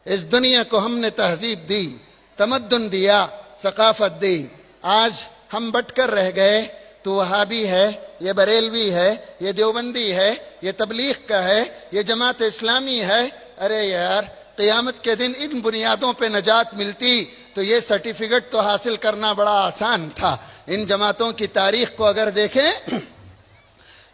اس دنیا کو ہم نے تہذیب دی، تمدن دیا، ثقافت دی. آج ہم بٹ کر رہ گئے. تو وہابی ہے، یہ بریلوی ہے، یہ دیوبندی ہے، یہ تبلیغ کا ہے، یہ جماعت اسلامی ہے. ارے یار، قیامت کے دن ان بنیادوں پہ نجات ملتی تو یہ سرٹیفکیٹ تو حاصل کرنا بڑا آسان تھا. ان جماعتوں کی تاریخ کو اگر دیکھیں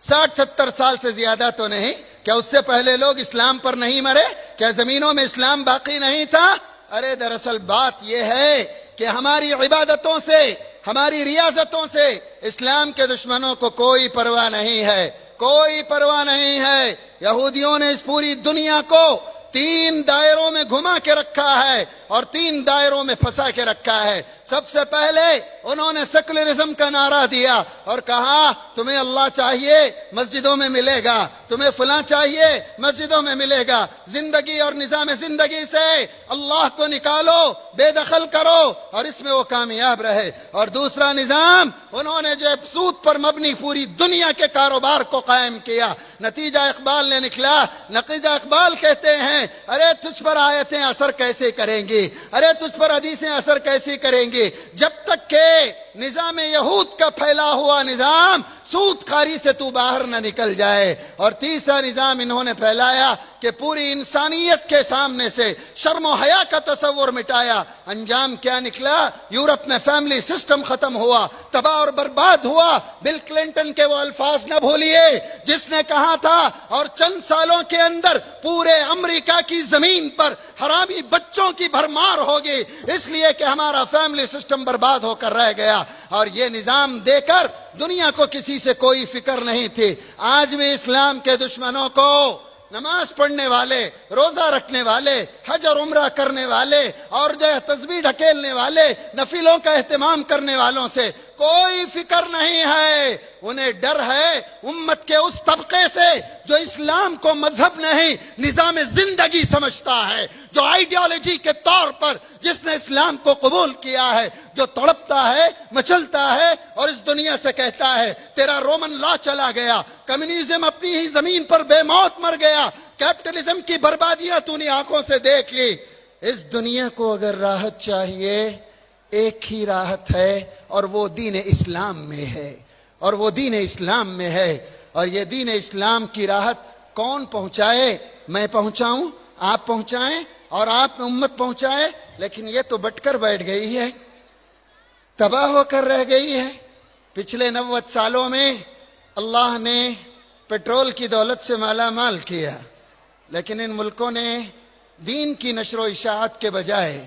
60-70 سال سے زیادہ تو نہیں. کیا اس سے پہلے لوگ اسلام پر نہیں مرے؟ کیا زمینوں میں اسلام باقی نہیں تھا؟ ارے دراصل بات یہ ہے کہ ہماری عبادتوں سے، ہماری ریاضتوں سے اسلام کے دشمنوں کو کوئی پرواہ نہیں ہے، کوئی پرواہ نہیں ہے. یہودیوں نے اس پوری دنیا کو 3 دائروں میں گھما کے رکھا ہے اور 3 دائروں میں پھنسا کے رکھا ہے. سب سے پہلے انہوں نے سیکولرزم کا نعرہ دیا اور کہا تمہیں اللہ چاہیے مسجدوں میں ملے گا، تمہیں فلاں چاہیے مسجدوں میں ملے گا. زندگی اور نظام زندگی سے اللہ کو نکالو، بے دخل کرو اور اس میں وہ کامیاب رہے. اور دوسرا نظام انہوں نے جو سود پر مبنی پوری دنیا کے کاروبار کو قائم کیا. نتیجہ اقبال نے نکلا. نتیجہ اقبال کہتے ہیں ارے تجھ پر آیتیں اثر کیسے کریں گی، ارے تجھ پر حدیثیں اثر کیسے کریں گی جب تک کہ نظام یہود کا پھیلا ہوا نظام سود خاری سے تو باہر نہ نکل جائے. اور تیسرا نظام انہوں نے پھیلایا کہ پوری انسانیت کے سامنے سے شرم و حیا کا تصور مٹایا. انجام کیا نکلا؟ یورپ میں فیملی سسٹم ختم ہوا، تباہ اور برباد ہوا. بل کلنٹن کے وہ الفاظ نہ بھولیے جس نے کہا تھا اور چند سالوں کے اندر پورے امریکہ کی زمین پر حرامی بچوں کی بھرمار ہوگی اس لیے کہ ہمارا فیملی سسٹم برباد ہو کر رہ گیا. اور یہ نظام دے کر دنیا کو کسی سے کوئی فکر نہیں تھی. آج بھی اسلام کے دشمنوں کو نماز پڑھنے والے، روزہ رکھنے والے، حج اور عمرہ کرنے والے اور جو ہے تسبیح ڈھکیلنے والے، نفلوں کا اہتمام کرنے والوں سے کوئی فکر نہیں ہے. انہیں ڈر ہے امت کے اس طبقے سے جو اسلام کو مذہب نہیں نظام زندگی سمجھتا ہے، جو آئیڈیالوجی کے طور پر جس نے اسلام کو قبول کیا ہے، جو تڑپتا ہے، مچلتا ہے اور اس دنیا سے کہتا ہے تیرا رومن لا چلا گیا، کمیونزم اپنی ہی زمین پر بے موت مر گیا، کیپٹلزم کی بربادیاں تو نے آنکھوں سے دیکھ لی. اس دنیا کو اگر راحت چاہیے ایک ہی راحت ہے اور وہ دین اسلام میں ہے، اور وہ دین اسلام میں ہے. اور یہ دین اسلام کی راحت کون پہنچائے؟ میں پہنچاؤں، آپ پہنچائیں اور آپ امت پہنچائے. لیکن یہ تو بٹ کر بیٹھ گئی ہے، تباہ ہو کر رہ گئی ہے. پچھلے 90 سالوں میں اللہ نے پیٹرول کی دولت سے مالا مال کیا، لیکن ان ملکوں نے دین کی نشر و اشاعت کے بجائے،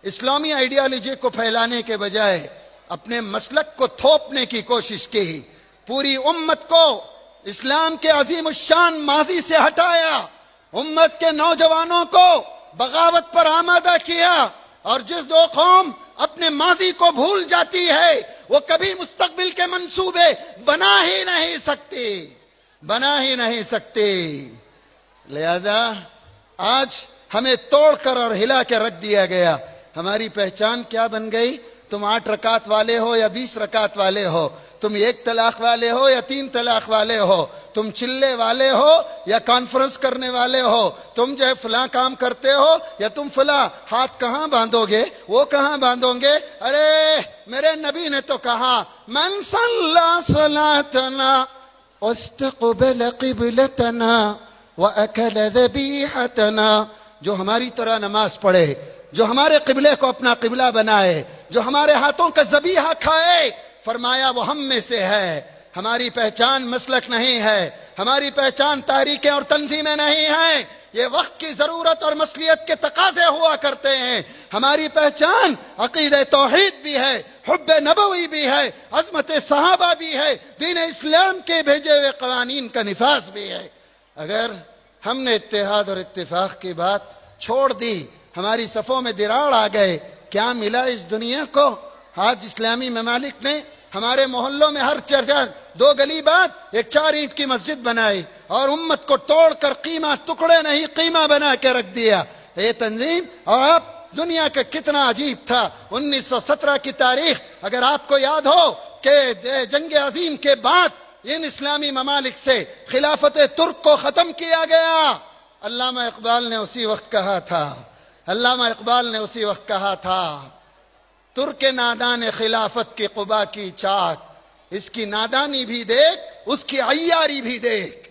اسلامی آئیڈیالوجی کو پھیلانے کے بجائے اپنے مسلک کو تھوپنے کی کوشش کی. پوری امت کو اسلام کے عظیم الشان ماضی سے ہٹایا، امت کے نوجوانوں کو بغاوت پر آمادہ کیا. اور جس دو قوم اپنے ماضی کو بھول جاتی ہے وہ کبھی مستقبل کے منصوبے بنا ہی نہیں سکتی. لہذا آج ہمیں توڑ کر اور ہلا کے رکھ دیا گیا. ہماری پہچان کیا بن گئی؟ تم 8 رکعت والے ہو یا 20 رکعت والے ہو، تم 1 طلاق والے ہو یا 3 طلاق والے ہو، تم چلے والے ہو یا کانفرنس کرنے والے ہو، تم جو ہے فلاں کام کرتے ہو یا تم فلاں. ہاتھ کہاں باندھو گے؟ وہ کہاں باندھو گے؟ ارے میرے نبی نے تو کہا من صلی صلاتنا واستقبل قبلتنا واکل ذبیحتنا، جو ہماری طرح نماز پڑھے، جو ہمارے قبلے کو اپنا قبلہ بنائے، جو ہمارے ہاتھوں کا ذبیحہ کھائے، فرمایا وہ ہم میں سے ہے. ہماری پہچان مسلک نہیں ہے، ہماری پہچان تحریکیں اور تنظیمیں نہیں ہیں، یہ وقت کی ضرورت اور مصلیت کے تقاضے ہوا کرتے ہیں. ہماری پہچان عقیدہ توحید بھی ہے، حب نبوی بھی ہے، عظمت صحابہ بھی ہے، دین اسلام کے بھیجے ہوئے قوانین کا نفاذ بھی ہے. اگر ہم نے اتحاد اور اتفاق کی بات چھوڑ دی، ہماری صفوں میں دراڑ آ گئے، کیا ملا اس دنیا کو؟ آج اسلامی ممالک نے ہمارے محلوں میں ہر 2 گلی بعد ایک 4 اینٹ کی مسجد بنائی اور امت کو توڑ کر قیمہ ٹکڑے نہیں قیمہ بنا کے رکھ دیا. یہ تنظیم اور آپ دنیا کا کتنا عجیب تھا. 1917 کی تاریخ اگر آپ کو یاد ہو کہ جنگ عظیم کے بعد ان اسلامی ممالک سے خلافت ترک کو ختم کیا گیا. علامہ اقبال نے اسی وقت کہا تھا علامہ اقبال نے اسی وقت کہا تھا، ترک نادان خلافت کی قبا کی چاک، اس کی نادانی بھی دیکھ، اس کی عیاری بھی دیکھ،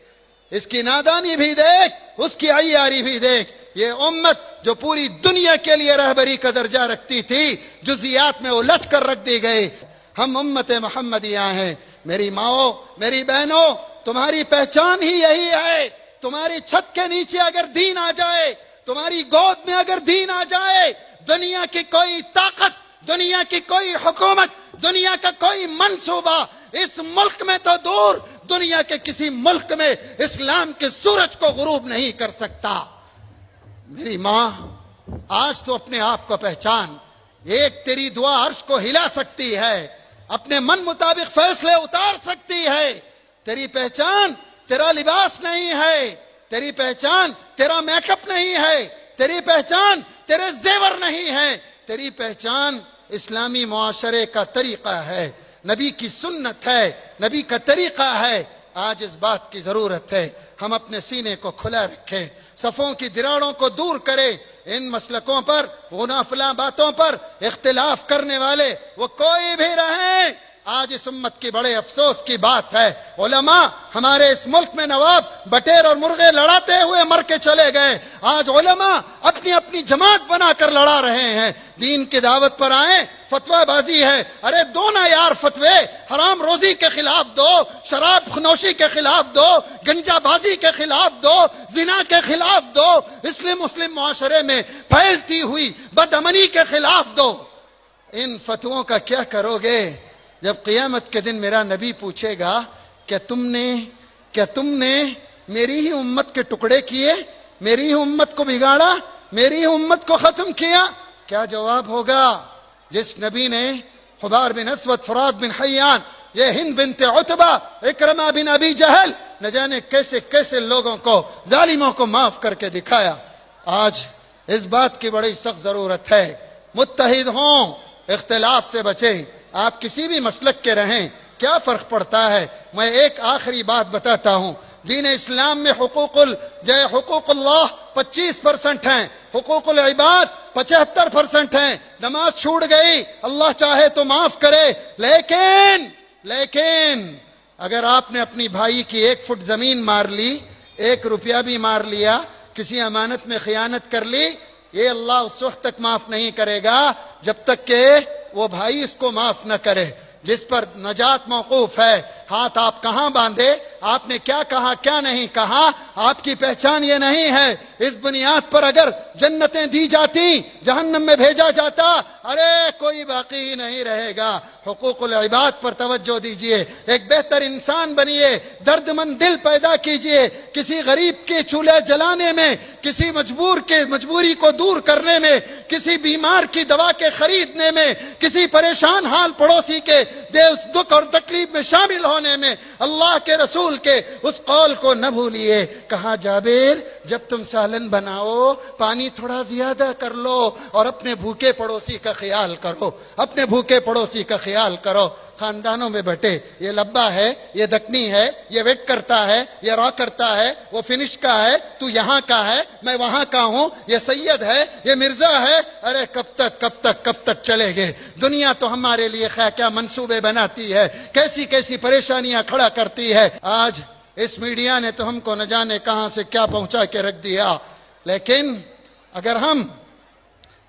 اس کی نادانی بھی دیکھ، اس کی عیاری بھی دیکھ۔ یہ امت جو پوری دنیا کے لیے رہبری کا درجہ رکھتی تھی، جزیات میں الجھ کر رکھ دی گئی۔ ہم امت محمدیہ ہیں۔ میری ماؤں، میری بہنوں، تمہاری پہچان ہی یہی ہے۔ تمہاری چھت کے نیچے اگر دین آ جائے، تمہاری گود میں اگر دین آ جائے، دنیا کی کوئی طاقت، دنیا کی کوئی حکومت، دنیا کا کوئی منصوبہ اس ملک میں تو دور، دنیا کے کسی ملک میں اسلام کے سورج کو غروب نہیں کر سکتا۔ میری ماں، آج تو اپنے آپ کو پہچان۔ ایک تیری دعا عرش کو ہلا سکتی ہے، اپنے من مطابق فیصلے اتار سکتی ہے۔ تیری پہچان تیرا لباس نہیں ہے، تیری پہچان تیرا میک اپ نہیں ہے، تیری پہچان تیرے زیور نہیں ہے، تیری پہچان اسلامی معاشرے کا طریقہ ہے، نبی کی سنت ہے، نبی کا طریقہ ہے۔ آج اس بات کی ضرورت ہے ہم اپنے سینے کو کھلا رکھیں، صفوں کی دراڑوں کو دور کریں۔ ان مسلکوں پر، غنافلاں باتوں پر اختلاف کرنے والے وہ کوئی بھی رہیں، آج اس امت کی بڑے افسوس کی بات ہے، علماء ہمارے اس ملک میں نواب بٹیر اور مرغے لڑاتے ہوئے مر کے چلے گئے، آج علماء اپنی اپنی جماعت بنا کر لڑا رہے ہیں۔ دین کی دعوت پر آئیں، فتویٰ بازی ہے، ارے دو نا یار فتوے، حرام روزی کے خلاف دو، شراب نوشی کے خلاف دو، گنجا بازی کے خلاف دو، زنا کے خلاف دو، مسلم معاشرے میں پھیلتی ہوئی بدامنی کے خلاف دو۔ ان فتووں کا کیا کرو گے جب قیامت کے دن میرا نبی پوچھے گا کیا تم نے میری ہی امت کے ٹکڑے کیے، میری ہی امت کو بگاڑا، میری ہی امت کو ختم کیا؟ کیا جواب ہوگا؟ جس نبی نے حبار بن اسود، فرات بن حیان، یہ ہند بنت عتبہ، اکرمہ بن ابی جہل، نہ جانے کیسے کیسے لوگوں کو، ظالموں کو معاف کر کے دکھایا۔ آج اس بات کی بڑی سخت ضرورت ہے، متحد ہوں، اختلاف سے بچیں۔ آپ کسی بھی مسلک کے رہیں، کیا فرق پڑتا ہے؟ میں ایک آخری بات بتاتا ہوں، دین اسلام میں حقوق اللہ 25% ہیں، حقوق العباد 75% ہیں۔ نماز چھوٹ گئی، اللہ چاہے تو معاف کرے، لیکن اگر آپ نے اپنی بھائی کی 1 فٹ زمین مار لی، 1 روپیہ بھی مار لیا، کسی امانت میں خیانت کر لی، یہ اللہ اس وقت تک معاف نہیں کرے گا جب تک کہ وہ بھائی اس کو معاف نہ کرے۔ جس پر نجات موقوف ہے، ہاتھ آپ کہاں باندھے، آپ نے کیا کہا کیا نہیں کہا، آپ کی پہچان یہ نہیں ہے۔ اس بنیاد پر اگر جنتیں دی جاتی، جہنم میں بھیجا جاتا، ارے کوئی باقی ہی نہیں رہے گا۔ حقوق العباد پر توجہ دیجئے، ایک بہتر انسان بنیے، درد مند دل پیدا کیجئے، کسی غریب کے چولہے جلانے میں، کسی مجبور کے مجبوری کو دور کرنے میں، کسی بیمار کی دوا کے خریدنے میں، کسی پریشان حال پڑوسی کے دکھ اور تکلیف میں شامل ہونے میں، اللہ کے رسول کے اس قول کو نہ بھولیے۔ کہا جابر، جب تم سالن بناؤ پانی تھوڑا زیادہ کر لو اور اپنے بھوکے پڑوسی کا خیال کرو، اپنے بھوکے پڑوسی کا خیال کرو۔ خاندانوں میں بٹے، یہ لبا ہے، یہ دکنی ہے، یہ ویٹ کرتا ہے، یہ را کرتا ہے، وہ فنش کا ہے، تو یہاں کا ہے، میں وہاں کا ہوں، یہ سید ہے، یہ مرزا ہے۔ ارے کب تک چلے گے؟ دنیا تو ہمارے لیے کیا منصوبے بناتی ہے، کیسی پریشانیاں کھڑا کرتی ہے۔ آج اس میڈیا نے تو ہم کو نہ جانے کہاں سے کیا پہنچا کے رکھ دیا، لیکن اگر ہم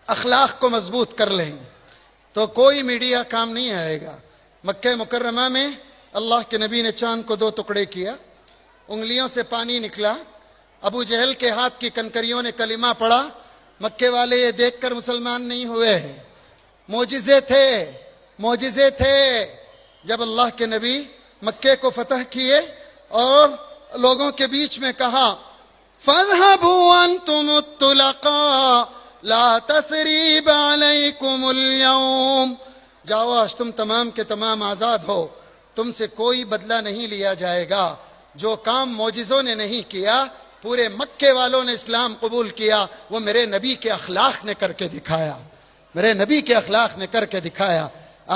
اخلاق کو مضبوط کر لیں تو کوئی میڈیا کام نہیں آئے گا۔ مکہ مکرمہ میں اللہ کے نبی نے چاند کو 2 ٹکڑے کیا، انگلیوں سے پانی نکلا، ابو جہل کے ہاتھ کی کنکریوں نے کلمہ پڑھا، مکے والے یہ دیکھ کر مسلمان نہیں ہوئے۔ معجزے تھے جب اللہ کے نبی مکے کو فتح کیے اور لوگوں کے بیچ میں کہا فَاذْهَبُوا أَنْتُمُ الطُّلَقَاءُ لَا تَثْرِيبَ عَلَيْكُمُ الْيَوْمَ، جاؤ آج تم تمام کے تمام آزاد ہو، تم سے کوئی بدلہ نہیں لیا جائے گا۔ جو کام معجزوں نے نہیں کیا، پورے مکے والوں نے اسلام قبول کیا، وہ میرے نبی کے اخلاق نے کر کے دکھایا، میرے نبی کے اخلاق نے کر کے دکھایا۔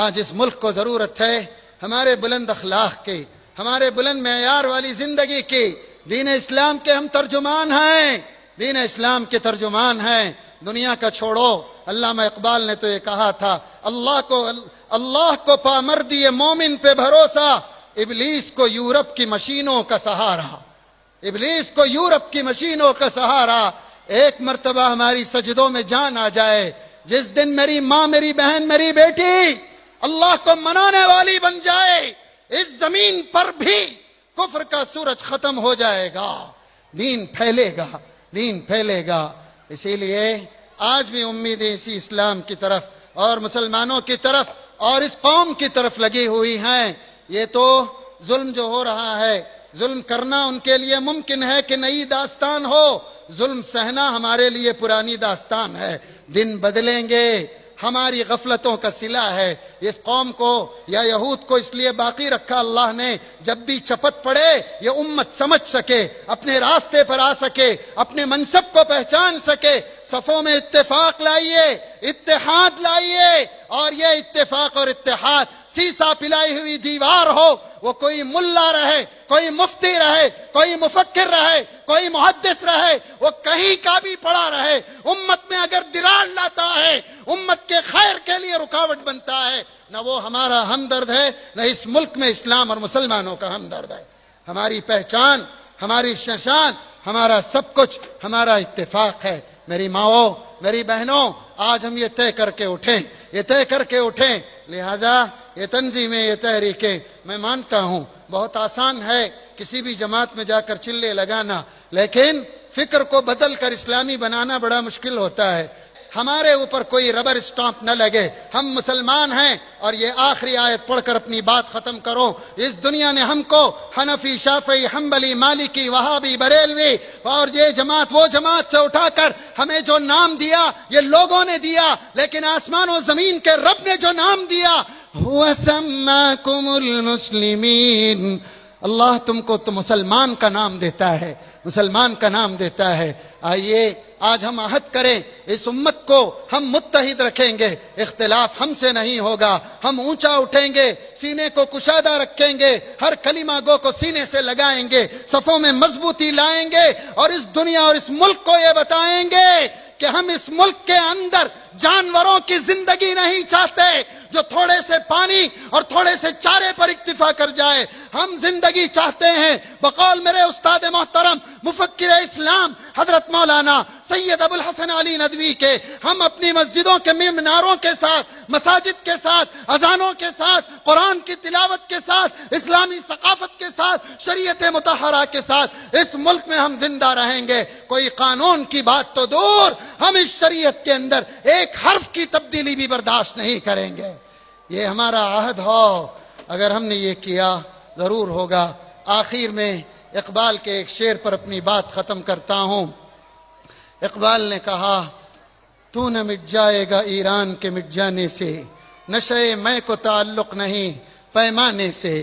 آج اس ملک کو ضرورت ہے ہمارے بلند اخلاق کی، ہمارے بلند معیار والی زندگی کی۔ دین اسلام کے ہم ترجمان ہیں، دین اسلام کے ترجمان ہیں۔ دنیا کا چھوڑو. علامہ اقبال نے تو یہ کہا تھا, اللہ کو پامردی مومن پہ بھروسہ, ابلیس کو یورپ کی مشینوں کا سہارا. ابلیس کو یورپ کی مشینوں کا سہارا. ایک مرتبہ ہماری سجدوں میں جان آ جائے, جس دن میری ماں, میری بہن, میری بیٹی اللہ کو منانے والی بن جائے, اس زمین پر بھی کفر کا سورج ختم ہو جائے گا, دین پھیلے گا, دین پھیلے گا. اسی لیے آج بھی امیدیں اسی اسلام کی طرف اور مسلمانوں کی طرف اور اس قوم کی طرف لگی ہوئی ہیں. یہ تو ظلم جو ہو رہا ہے, ظلم کرنا ان کے لیے ممکن ہے کہ نئی داستان ہو, ظلم سہنا ہمارے لیے پرانی داستان ہے. دن بدلیں گے, ہماری غفلتوں کا صلہ ہے. اس قوم کو یا یہود کو اس لیے باقی رکھا اللہ نے, جب بھی چپت پڑے یہ امت سمجھ سکے, اپنے راستے پر آ سکے, اپنے منصب کو پہچان سکے. صفوں میں اتفاق لائیے, اتحاد لائیے, اور یہ اتفاق اور اتحاد سیسا پلائی ہوئی دیوار ہو. وہ کوئی ملا رہے, کوئی مفتی رہے, کوئی مفکر رہے, کوئی محدث رہے, وہ کہیں کا بھی پڑا رہے, امت میں اگر درار لاتا ہے, امت کے خیر کے لیے رکاوٹ بنتا ہے, نہ وہ ہمارا ہمدرد ہے, نہ اس ملک میں اسلام اور مسلمانوں کا ہمدرد ہے. ہماری پہچان, ہماری شان, ہمارا سب کچھ ہمارا اتفاق ہے. میری ماؤں, میری بہنوں, آج ہم یہ طے کر کے اٹھیں, یہ طے کر کے اٹھیں. لہذا یہ تنظیمیں, یہ تحریکیں, میں مانتا ہوں بہت آسان ہے کسی بھی جماعت میں جا کر چلے لگانا, لیکن فکر کو بدل کر اسلامی بنانا بڑا مشکل ہوتا ہے. ہمارے اوپر کوئی ربر اسٹامپ نہ لگے, ہم مسلمان ہیں. اور یہ آخری آیت پڑھ کر اپنی بات ختم کروں. اس دنیا نے ہم کو حنفی, شافعی, حنبلی, مالکی, وہابی, بریلوی اور یہ جماعت وہ جماعت سے اٹھا کر ہمیں جو نام دیا یہ لوگوں نے دیا, لیکن آسمان و زمین کے رب نے جو نام دیا, هو سماکم المسلمین, اللہ تم کو تو مسلمان کا نام دیتا ہے, مسلمان کا نام دیتا ہے. آئیے آج ہم عہد کریں, اس امت کو ہم متحد رکھیں گے, اختلاف ہم سے نہیں ہوگا. ہم اونچا اٹھیں گے, سینے کو کشادہ رکھیں گے, ہر کلمہ گو کو سینے سے لگائیں گے, صفوں میں مضبوطی لائیں گے, اور اس دنیا اور اس ملک کو یہ بتائیں گے کہ ہم اس ملک کے اندر جانوروں کی زندگی نہیں چاہتے جو تھوڑے سے پانی اور تھوڑے سے چارے پر اکتفا کر جائے. ہم زندگی چاہتے ہیں بقول میرے استاد محترم مفکر اسلام حضرت مولانا سید ابو الحسن علی ندوی کے, ہم اپنی مسجدوں کے میناروں کے ساتھ, مساجد کے ساتھ, اذانوں کے ساتھ, قرآن کی تلاوت کے ساتھ, اسلامی ثقافت کے ساتھ, شریعت مطہرہ کے ساتھ اس ملک میں ہم زندہ رہیں گے. کوئی قانون کی بات تو دور, ہم اس شریعت کے اندر ایک حرف کی تبدیلی بھی برداشت نہیں کریں گے. یہ ہمارا عہد ہو, اگر ہم نے یہ کیا ضرور ہوگا. آخر میں اقبال کے ایک شعر پر اپنی بات ختم کرتا ہوں. اقبال نے کہا, تو نہ مٹ جائے گا ایران کے مٹ جانے سے, نشے میں کو تعلق نہیں پیمانے سے,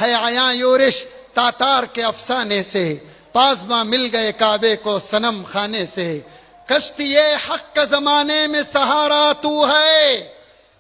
ہے عیاں یورش تاتار کے افسانے سے, پاسباں مل گئے کعبے کو صنم خانے سے, کشتی حق کا زمانے میں سہارا تو ہے,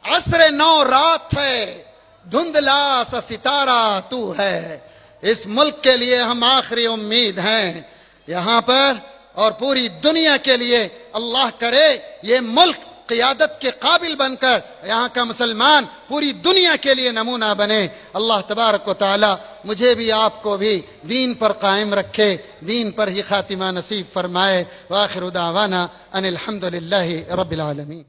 عصر نو رات ہے دھندلا سا ستارہ تو ہے. اس ملک کے لیے ہم آخری امید ہیں یہاں پر, اور پوری دنیا کے لیے اللہ کرے یہ ملک قیادت کے قابل بن کر یہاں کا مسلمان پوری دنیا کے لیے نمونہ بنے. اللہ تبارک و تعالی مجھے بھی آپ کو بھی دین پر قائم رکھے, دین پر ہی خاتمہ نصیب فرمائے. وآخر دعوانا ان الحمدللہ رب العالمین.